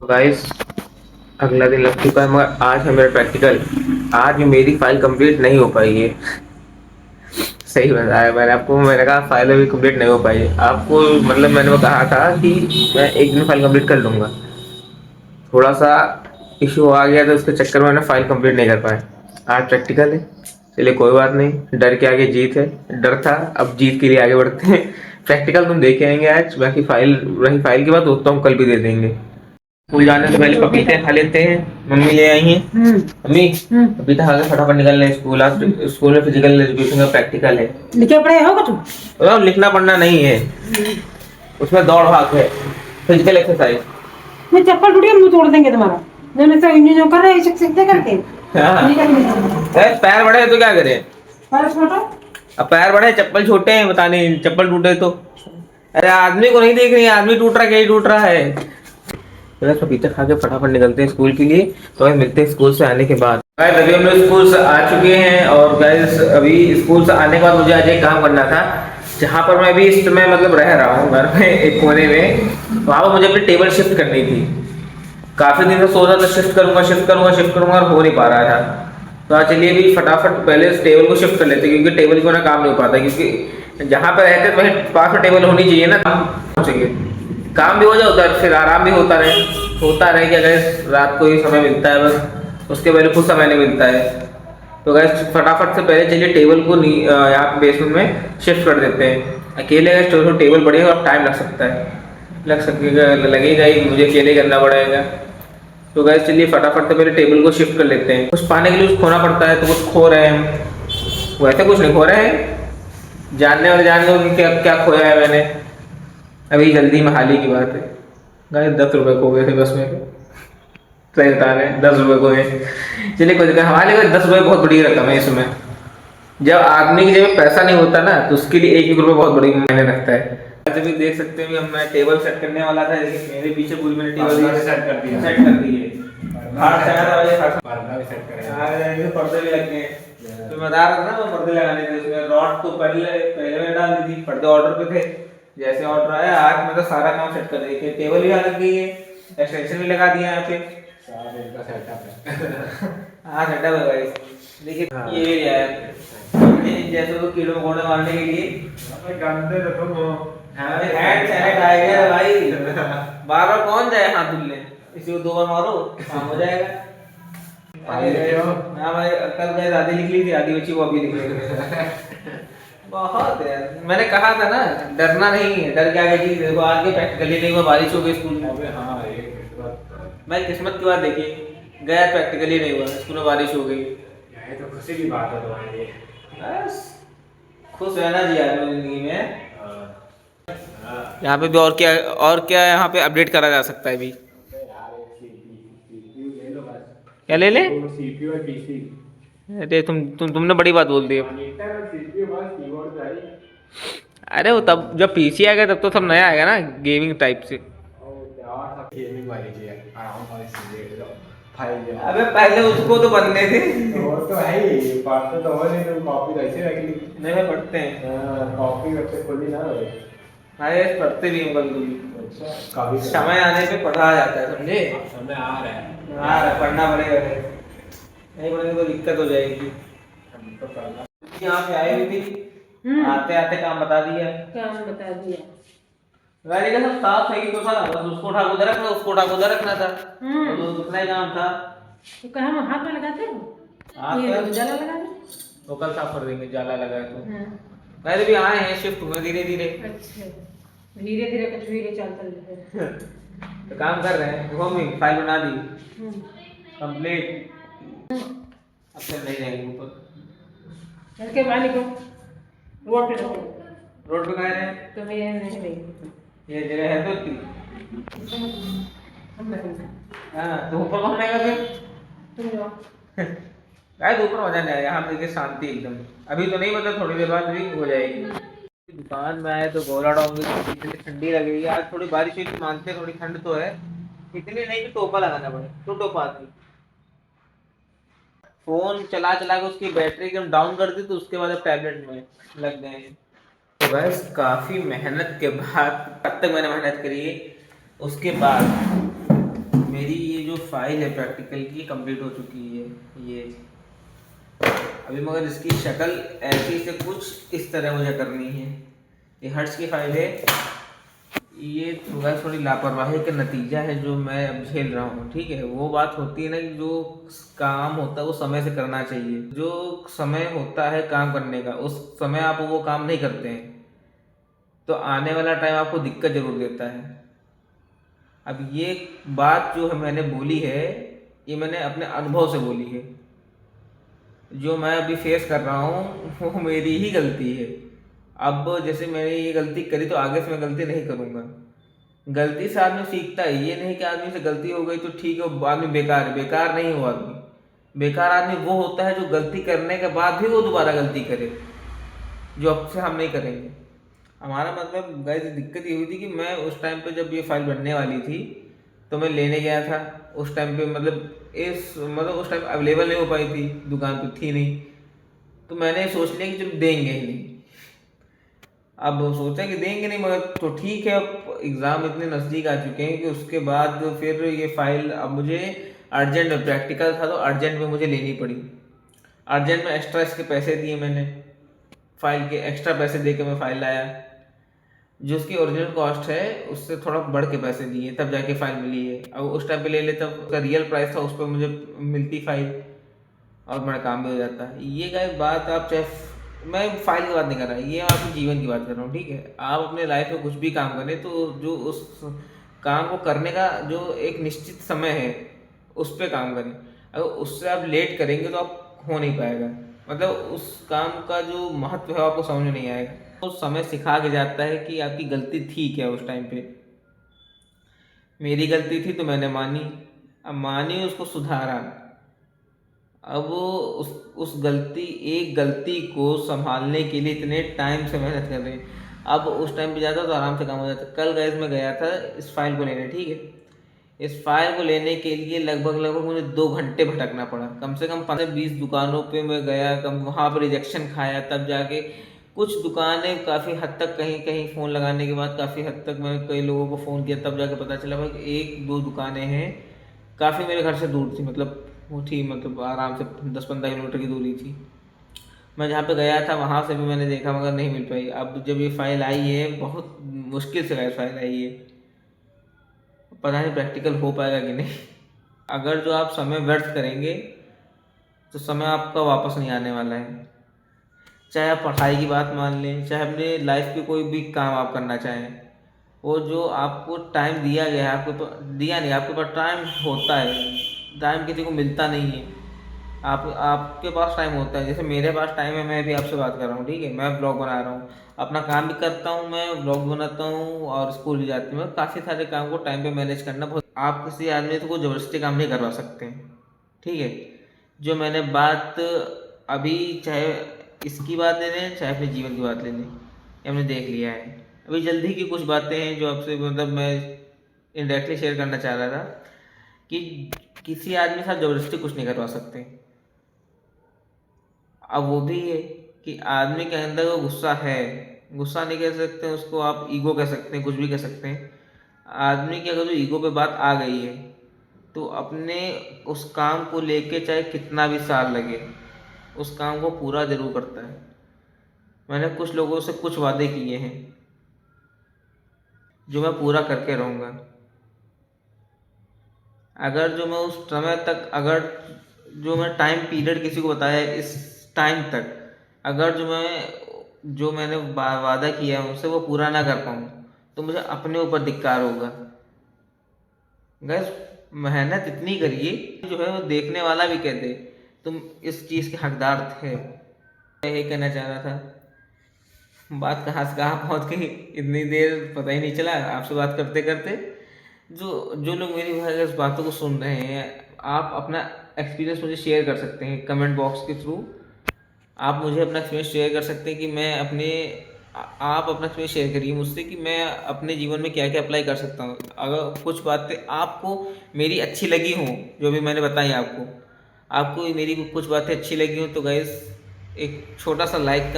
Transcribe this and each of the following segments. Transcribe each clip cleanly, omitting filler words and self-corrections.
तो गाइस, अगला दिन लग चुका है मगर आज है मेरा प्रैक्टिकल। आज मेरी फाइल कंप्लीट नहीं हो पाई है। सही बताया मैंने आपको, मैंने कहा फाइल अभी कंप्लीट नहीं हो पाई है आपको। मतलब मैंने वो कहा था कि मैं एक दिन फाइल कंप्लीट कर लूँगा। थोड़ा सा इशू आ गया तो उसके चक्कर में मैंने फाइल कंप्लीट नहीं कर पाया। आज प्रैक्टिकल है, चलिए कोई बात नहीं, डर के आगे जीत है। डर था, अब जीत के लिए आगे बढ़ते हैं। प्रैक्टिकल तुम देखे आएंगे आज, बाकी फाइल रही फाइल की बात, वो तो हम कल भी दे देंगे। स्कूल जाने से पहले पपीते खा लेते हैं। मम्मी ले आई हैं। मम्मी, पपीता खा के फटाफट निकल रहे स्कूल। आज स्कूल में फिजिकल एजुकेशन का प्रैक्टिकल है। लिखे पढ़े होगा तू? लिखना पढ़ना नहीं है, उसमें दौड़ भाग है, फिजिकल एक्सरसाइज। मैं चप्पल टूटी मुंह तोड़ देंगे तुम्हारा। मैंने तो इन जो कर रहे हैं सीखते करके। पैर बड़े हैं तो क्या करें? पैर छोटा। अब पैर बड़े, चप्पल छोटे हैं, बता नहीं चप्पल टूटे तो। अरे आदमी को नहीं देख रही, आदमी टूट रहा है, क्या ही टूट रहा है। बस पपीता खा के फटाफट निकलते हैं स्कूल के लिए। तो आज मिलते हैं स्कूल से आने के बाद। गाइस अभी हम लोग स्कूल से आ चुके हैं और गाइस अभी स्कूल से आने के बाद मुझे आज एक काम करना था। जहाँ पर मैं अभी इस समय मतलब रह रहा हूँ घर में एक कोने में, वहाँ पर मुझे अपनी टेबल शिफ्ट करनी थी। काफी दिन से सोच रहा था शिफ्ट करूंगा शिफ्ट करूंगा शिफ्ट करूंगा और हो नहीं पा रहा था। तो आज चलिए अभी फटाफट पहले इस टेबल को शिफ्ट कर लेते हैं, क्योंकि टेबल के बिना काम नहीं हो पाता। क्योंकि जहाँ पर रहते हैं वहीं पास में टेबल होनी चाहिए ना, काम हो सके, काम भी हो जाए उधर, फिर आराम भी होता रहे कि अगर रात को ही समय मिलता है बस, उसके पहले कुछ समय नहीं मिलता है। तो गैस फटाफट से पहले चलिए टेबल को यहाँ पे बेसमेंट में शिफ्ट कर देते हैं। अकेले गैस तो टेबल बढ़िया और टाइम लग सकता है, लग सकेगा, लगेगा ही, मुझे अकेले करना पड़ेगा। तो गैस चलिए फटाफट से पहले टेबल को शिफ्ट कर लेते हैं। कुछ पाने के लिए कुछ खोना पड़ता है, तो कुछ खो रहे हैं हम। वैसे कुछ नहीं खो रहे हैं, जानने और जान लो कि क्या क्या खोया है मैंने। अभी जल्दी में हाल ही की बात है गाइस, 10 रुपये खो गए थे बस में। सही बता रहे हैं, 10 रुपये खो गए। चलिए कोई दिक्कत, हमारे लिए 10 रुपये बहुत बड़ी रकम है इसमें। जब आदमी की जेब में पैसा नहीं होता ना, तो उसके लिए एक एक रुपये बहुत बड़ी मायने रखता है। जब भी देख सकते हैं, मैं टेबल सेट करने वाला था, लेकिन मेरे पीछे पूरी मैंने टेबल सेट कर दी है। पर्दे भी लग गए। तो मैं बता रहा था ना, वो पर्दे लगाने थे, उसमें रॉड तो पहले पहले मैंने डाल दी थी, पर्दे ऑर्डर पे थे। जैसे ऑर्डर आया आज मैं तो सारा काम सेट कर दी थी। टेबल भी लग गई है, एक्सटेंशन भी लगा दिया यहाँ पे। हाँ सेटअप है भाई। देखिए हाँ। ये यार जैसे तो कीड़े मकोड़े मारने के लिए गंदे रखो वो हैंड सैनिटाइजर भाई। बार बार कौन जाए हाथ धुलने, इसी को 2 बार मारो काम हो जाएगा। हाँ भाई, कल गए दादी लिख ली थी, आधी बच्ची वो अभी लिख रही। बहुत है, मैंने कहा था ना डरना नहीं है, डर क्या है। देखो आज के प्रैक्टिकल ही नहीं हुआ, बारिश हो गई स्कूल में। हाँ मैं किस्मत की बात देखी, गया प्रैक्टिकल ही नहीं हुआ, स्कूल में बारिश हो गई। ये तो खुशी की बात है तुम्हारे लिए। बस खुश रहना चाहिए आदमी जिंदगी में। यहाँ पे भी और क्या यहाँ पे अपडेट करा जा सकता है अभी? क्या ले ले? अरे तुमने बड़ी बात बोल दी। अरे वो तब जब पीसी आएगा तब तो सब नया आएगा ना, गेमिंग टाइप से। अबे पहले उसको तो बनने थे। वो तो है ही, पढ़ते तो हो नहीं, तो कॉपी कैसे रख ली? नहीं मैं पढ़ते हैं, कॉपी वैसे खोली ना भाई। हाँ ये पढ़ते भी हैं कभी कभी, समय आने पे पढ़ा जाता है, समझे? समय आ रहा है, पढ़ना पड़ेगा, नहीं पढ़ेंगे तो दिक्कत हो जाएगी। यहाँ पे आई हुई थी, आते आते काम बता दिया। गाड़ी का सब साफ है कि तो था, बस उसको उठा के उधर रखना, उसको उठा के उधर रखना था। तो उतना ही काम था। तो कहाँ हम हाथ में लगाते हो? ये जाला लगा दे। तो कल साफ कर देंगे, जाला लगा है तो। पहले भी आए हैं, शिफ्ट हुए धीरे धीरे। अच्छा धीरे धीरे कुछ भी चलता है। तो काम कर रहे हैं, देखो मम्मी फाइल बना दी कंप्लीट। अब चल नहीं जाएंगे ऊपर, चल के बाहर निकलो, रोड पे रहो। रोड पे कह रहे हैं तो मैं नहीं रही, ये जगह है तो उसकी। हाँ तो ऊपर कौन आएगा फिर? तुम जाओ। गाइस ऊपर मजा नहीं आएगा, यहाँ पे देखिए शांति एकदम। अभी तो नहीं, मतलब थोड़ी देर बाद भी हो जाएगी। दुकान में आए तो गोला डोंगी, इतनी ठंडी लग रही है। आज थोड़ी बारिश हुई थी, मानते थोड़ी ठंड तो है, इतनी नहीं कि टोपा लगाना पड़े, तो टोपा आती। फोन चला चला के उसकी बैटरी एकदम डाउन कर दी, तो उसके बाद अब टैबलेट में लग गए हैं। तो बस काफ़ी मेहनत के बाद, अब तक मैंने मेहनत करी है, उसके बाद फाइल है प्रैक्टिकल की कंप्लीट हो चुकी है। ये अभी मगर इसकी शक्ल ऐसी से कुछ इस तरह मुझे करनी है। ये हर्ट्स की फाइल है। ये थोड़ी लापरवाही का नतीजा है जो मैं अब झेल रहा हूँ। ठीक है, वो बात होती है ना कि जो काम होता है वो समय से करना चाहिए। जो समय होता है काम करने का, उस समय आप वो काम नहीं करते हैं तो आने वाला टाइम आपको दिक्कत जरूर देता है। अब ये बात जो मैंने बोली है, ये मैंने अपने अनुभव से बोली है। जो मैं अभी फेस कर रहा हूँ वो मेरी ही गलती है। अब जैसे मैंने ये गलती करी तो आगे से मैं गलती नहीं करूँगा। गलती से आदमी सीखता है, ये नहीं कि आदमी से गलती हो गई तो ठीक है आदमी बेकार है। बेकार नहीं हो आदमी। बेकार आदमी वो होता है जो गलती करने के बाद भी वो दोबारा गलती करे, जो अब से हम नहीं करेंगे। हमारा मतलब गाइस दिक्कत ये हुई थी कि मैं उस टाइम पे जब ये फाइल बनने वाली थी तो मैं लेने गया था। उस टाइम पे मतलब उस टाइम अवेलेबल नहीं हो पाई थी, दुकान पे थी नहीं। तो मैंने सोच लिया कि चलो देंगे ही नहीं। अब सोचा कि देंगे नहीं मगर तो ठीक है, अब एग्ज़ाम इतने नज़दीक आ चुके हैं कि उसके बाद फिर ये फाइल अब मुझे अर्जेंट में, प्रैक्टिकल था तो अर्जेंट में मुझे लेनी पड़ी। अर्जेंट में एक्स्ट्रा इसके पैसे दिए मैंने, फाइल के एक्स्ट्रा पैसे दे के मैं फाइल लाया। जो उसकी ओरिजिनल कॉस्ट है उससे थोड़ा बढ़ के पैसे दिए तब जाके फाइल मिली है। अब उस टाइम पे ले लेता उसका रियल प्राइस था, उस पर मुझे मिलती फाइल और मेरा काम भी हो जाता। ये गाइस बात आप चाहे, मैं फाइल की बात नहीं कर रहा, ये आपके जीवन की बात कर रहा हूँ। ठीक है, आप अपने लाइफ में कुछ भी काम करें तो जो उस काम को करने का जो एक निश्चित समय है उस पर काम करें। अगर उससे आप लेट करेंगे तो आप हो नहीं पाएगा। मतलब उस काम का जो महत्व है आपको समझ में नहीं आएगा। तो समय सिखा के जाता है कि आपकी गलती थी क्या उस टाइम पे। मेरी गलती थी तो मैंने मानी, अब मानी उसको सुधारा। अब उस गलती, एक गलती को संभालने के लिए इतने टाइम से मेहनत कर रहे हैं। अब उस टाइम पे जाता तो आराम से काम हो जाता। कल गैस में गया था इस फाइल को लेने। ठीक है, इस फाइल को लेने के लिए लगभग मुझे 2 घंटे भटकना पड़ा। कम से कम 15-20 दुकानों पे मैं गया, वहाँ पर रिजेक्शन खाया, तब जाके कुछ दुकानें काफ़ी हद तक, कहीं कहीं फ़ोन लगाने के बाद काफ़ी हद तक मैंने कई लोगों को फ़ोन किया, तब जाके पता चला भाई 1-2 दुकानें हैं काफ़ी मेरे घर से दूर थी। मतलब वो थी, मतलब आराम से 10-15 किलोमीटर की दूरी थी। मैं जहाँ पे गया था वहाँ से भी मैंने देखा मगर नहीं मिल पाई। अब जब ये फाइल आई है, बहुत मुश्किल से फाइल आई है, पता नहीं प्रैक्टिकल हो पाएगा कि नहीं। अगर जो आप समय व्यर्थ करेंगे तो समय आपका वापस नहीं आने वाला है। चाहे आप पढ़ाई की बात मान लें, चाहे अपने लाइफ के कोई भी काम आप करना चाहें, वो जो आपको टाइम दिया गया है, आपके पास दिया नहीं, आपके पास टाइम होता है। टाइम किसी को मिलता नहीं है। आपके पास टाइम होता है। जैसे मेरे पास टाइम है, मैं भी आपसे बात कर रहा हूँ। ठीक है, मैं ब्लॉग बना रहा हूँ, अपना काम भी करता हूँ, मैं ब्लॉग बनाता हूँ और स्कूल भी जाती हूँ। काफ़ी सारे काम को टाइम पे मैनेज करना बहुत, आप किसी आदमी को ज़बरदस्ती काम नहीं करवा सकते। ठीक है, जो मैंने बात अभी, चाहे इसकी बात ले लें चाहे अपने जीवन की बात ले लें, हमने देख लिया है। अभी जल्दी की कुछ बातें हैं जो आपसे मतलब मैं इनडायरेक्टली शेयर करना चाह रहा था कि किसी आदमी के साथ ज़बरदस्ती कुछ नहीं करवा सकते। अब वो भी है कि आदमी के अंदर वो गुस्सा है, गुस्सा नहीं कह सकते उसको, आप ईगो कह सकते हैं, कुछ भी कह सकते हैं। आदमी की अगर जो ईगो पे बात आ गई है तो अपने उस काम को लेके चाहे कितना भी साल लगे, उस काम को पूरा जरूर करता है। मैंने कुछ लोगों से कुछ वादे किए हैं जो मैं पूरा करके रहूँगा। अगर जो मैं उस समय तक, अगर जो मैं टाइम पीरियड किसी को बताया इस टाइम तक, अगर जो मैंने वादा किया है उनसे वो पूरा ना कर पाऊँ तो मुझे अपने ऊपर धिक्कार होगा। गैस मेहनत इतनी करिए जो है वो देखने वाला भी कह दे तुम इस चीज़ के हकदार थे। मैं यही कहना चाह रहा था। बात कहाँ से कहाँ पहुँच गई, इतनी देर पता ही नहीं चला आपसे बात करते करते। जो लोग मेरी भाई इस बातों को सुन रहे हैं, आप अपना एक्सपीरियंस मुझे शेयर कर सकते हैं कमेंट बॉक्स के थ्रू। आप मुझे अपना एक्सपीरियंस शेयर कर सकते हैं कि मैं आप अपना एक्सपीरियंस शेयर करिए मुझसे कि मैं अपने जीवन में क्या क्या अप्लाई कर सकता हूँ। अगर कुछ बातें आपको मेरी अच्छी लगी हों, जो भी मैंने बताई आपको मेरी कुछ बातें अच्छी लगी हों तो गाइस एक छोटा सा लाइक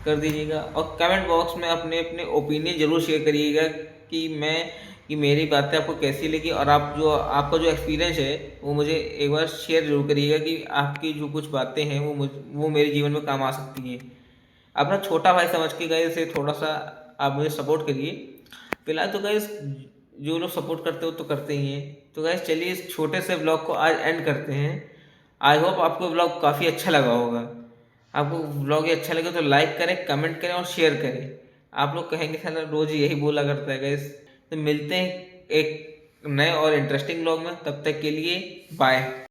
कर दीजिएगा और कमेंट बॉक्स में अपने अपने ओपिनियन ज़रूर शेयर करिएगा कि मैं कि मेरी बातें आपको कैसी लगी, और आपका जो एक्सपीरियंस है वो मुझे एक बार शेयर जरूर करिएगा कि आपकी जो कुछ बातें हैं वो मेरे जीवन में काम आ सकती हैं। अपना छोटा भाई समझ के गाइस इसे थोड़ा सा आप मुझे सपोर्ट करिए। फिलहाल तो गाइस जो लोग सपोर्ट करते हो तो करते ही हैं। तो गाइस चलिए इस छोटे से ब्लॉग को आज एंड करते हैं। आई होप आपको ब्लॉग काफ़ी अच्छा लगा होगा। आपको ब्लॉग ये अच्छा लगे तो लाइक करें, कमेंट करें और शेयर करें। आप लोग कहेंगे साला रोज यही बोला करता है गाइस। तो मिलते हैं एक नए और इंटरेस्टिंग ब्लॉग में, तब तक के लिए बाय।